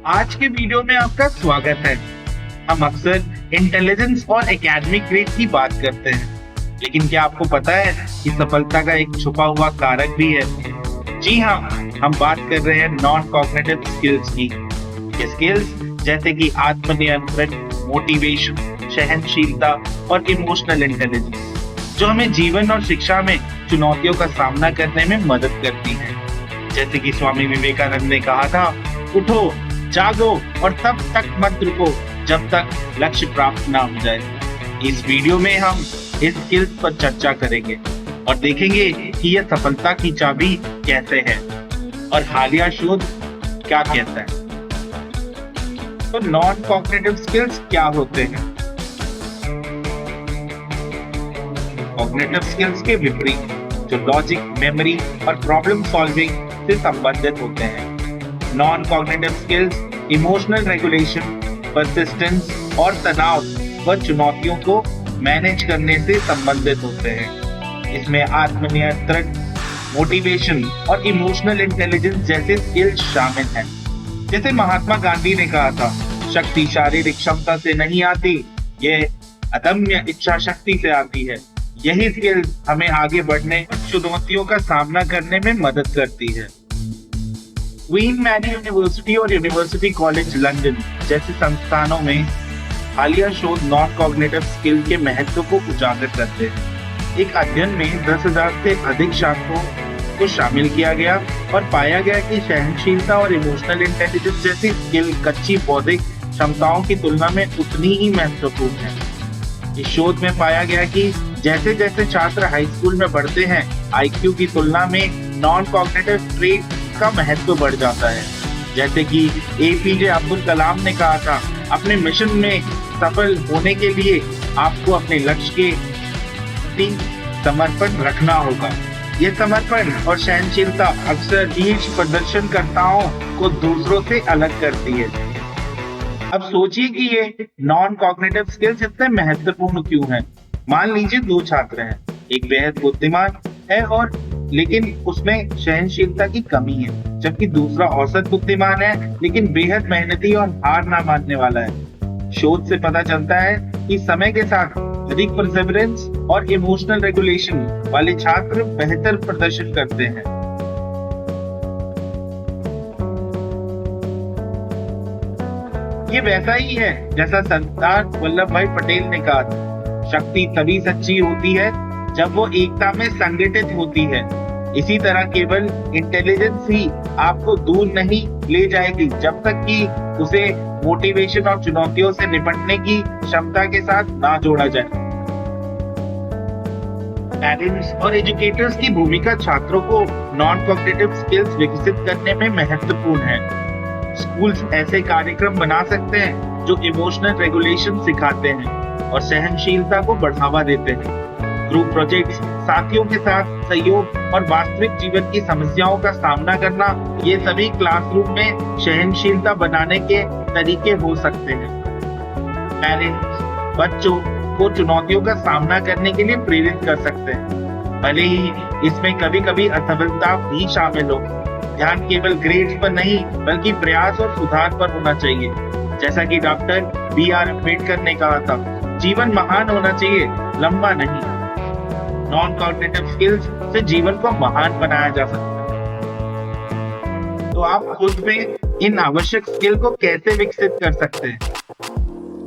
आज के वीडियो में आपका स्वागत है। हम अक्सर इंटेलिजेंस और एकेडमिक ग्रेड की बात करते हैं, लेकिन क्या आपको पता है कि सफलता का एक छुपा हुआ कारक भी है? जी हाँ, हम बात कर रहे हैं नॉन कॉग्निटिव स्किल्स की। ये स्किल्स जैसे कि आत्मनियंत्रण, मोटिवेशन, सहनशीलता और इमोशनल इंटेलिजेंस, जो हमें जीवन और शिक्षा में चुनौतियों का सामना करने में मदद करती हैं। जैसे कि स्वामी विवेकानंद ने कहा था, उठो, जागो और तब तक मत रुको जब तक लक्ष्य प्राप्त ना हो जाए। इस वीडियो में हम इस स्किल्स पर चर्चा करेंगे और देखेंगे कि यह सफलता की चाबी कैसे है और हालिया शोध क्या कहता है। तो नॉन कॉग्निटिव स्किल्स क्या होते हैं? कॉग्निटिव स्किल्स के विपरीत जो लॉजिक, मेमोरी और प्रॉब्लम सॉल्विंग से संबंधित होते हैं। Non cognitive skills emotional regulation, persistence और तनाव व चुनौतियों को मैनेज करने से संबंधित होते हैं। इसमें आत्मनियंत्रण, मोटिवेशन और इमोशनल इंटेलिजेंस जैसे स्किल्स शामिल हैं। जैसे महात्मा गांधी ने कहा था, शक्ति शारीरिक क्षमता से नहीं आती, यह अदम्य इच्छा शक्ति से आती है। यही स्किल्स हमें आगे बढ़ने और चुनौतियों का सामना करने में मदद करती है। क्वीन मैरी यूनिवर्सिटी और यूनिवर्सिटी कॉलेज लंदन जैसे संस्थानों में हालिया शोध नॉन कॉग्निटिव स्किल के महत्व को उजागर करते हैं। एक अध्ययन में 10,000 से अधिक छात्रों को शामिल किया गया और पाया गया कि सहनशीलता और इमोशनल इंटेलिजेंस जैसी स्किल कच्ची बौद्धिक क्षमताओं की तुलना में उतनी ही महत्वपूर्ण है। इस शोध में पाया गया कि जैसे जैसे छात्र हाई स्कूल में बढ़ते हैं, आईक्यू की तुलना में नॉन कॉग्निटिव ट्रेट का महत्व बढ़ जाता है। जैसे कि एपीजे अब्दुल कलाम ने कहा था, अपने मिशन में सफल होने के लिए आपको अपने लक्ष्य के प्रति समर्पण रखना होगा। ये समर्पण और सहनशीलता अक्सर शीर्ष प्रदर्शनकर्ताओं को दूसरों से अलग करती है। अब सोचिए कि ये नॉन कॉग्निटिव स्किल्स इतने महत्वपूर्ण क्यों हैं? मान लीजिए 2 छात्र हैं, एक बेहद बुद्धिमान है और लेकिन उसमें सहनशीलता की कमी है, जबकि दूसरा औसत बुद्धिमान है लेकिन बेहद मेहनती और हार ना मानने वाला है। शोध से पता चलता है कि समय के साथ अधिक परसेवरेंस और इमोशनल रेगुलेशन वाले छात्र बेहतर प्रदर्शन करते हैं। ये वैसा ही है जैसा सरदार वल्लभ भाई पटेल ने कहा था, शक्ति तभी सच्ची होती है जब वो एकता में संगठित होती है। इसी तरह केवल इंटेलिजेंस ही आपको दूर नहीं ले जाएगी जब तक कि उसे मोटिवेशन और चुनौतियों से निपटने की क्षमता के साथ ना जोड़ा जाए। पेरेंट्स और एजुकेटर्स की भूमिका छात्रों को नॉन कॉग्निटिव स्किल्स विकसित करने में महत्वपूर्ण है। स्कूल्स ऐसे कार्यक्रम बना सकते हैं जो इमोशनल रेगुलेशन सिखाते हैं और सहनशीलता को बढ़ावा देते हैं। ग्रुप प्रोजेक्ट्स, साथियों के साथ सहयोग और वास्तविक जीवन की समस्याओं का सामना करना, ये सभी क्लासरूम में सहनशीलता बनाने के तरीके हो सकते हैं। पेरेंट्स बच्चों को चुनौतियों का सामना करने के लिए प्रेरित कर सकते हैं, भले ही इसमें कभी-कभी असफलता भी शामिल हो। ध्यान केवल ग्रेड्स पर नहीं बल्कि प्रयास और सुधार पर होना चाहिए। जैसा कि डॉक्टर B.R. अम्बेडकर ने कहा था, जीवन महान होना चाहिए, लंबा नहीं। नॉन कॉग्निटिव स्किल्स से जीवन को महान बनाया जा सकता है। तो आप खुद में इन आवश्यक स्किल को कैसे विकसित कर सकते हैं?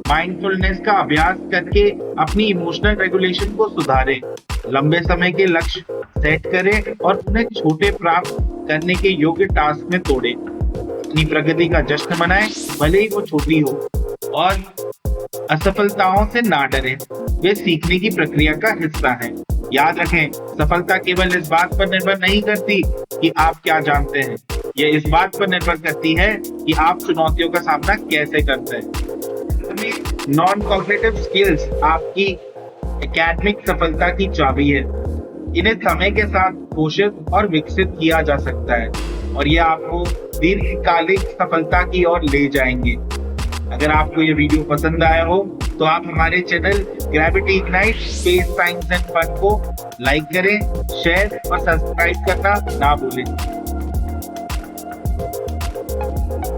माइंडफुलनेस का अभ्यास करके अपनी इमोशनल रेगुलेशन को सुधारें, लंबे समय के लक्ष्य सेट करें और उन्हें छोटे प्राप्त करने के योग्य टास्क में तोड़ें। अपनी प्रगति का जश्न मनाएं, भले ही वो छोटी हो, और असफलताओं से ना डरें, वे सीखने की प्रक्रिया का हिस्सा हैं। याद रखें, सफलता केवल इस बात पर निर्भर नहीं करती कि आप क्या जानते हैं, यह इस बात पर निर्भर करती है कि आप चुनौतियों का सामना कैसे करते हैं। नॉन कॉग्निटिव स्किल्स आपकी एकेडमिक सफलता की चाबी है। इन्हें समय के साथ पोषित और विकसित किया जा सकता है और ये आपको दीर्घकालिक सफलता की ओर ले जाएंगे। अगर आपको ये वीडियो पसंद आया हो तो आप हमारे channel gravity ignite space science and fun को लाइक करें, शेयर और सब्सक्राइब करना ना भूलें।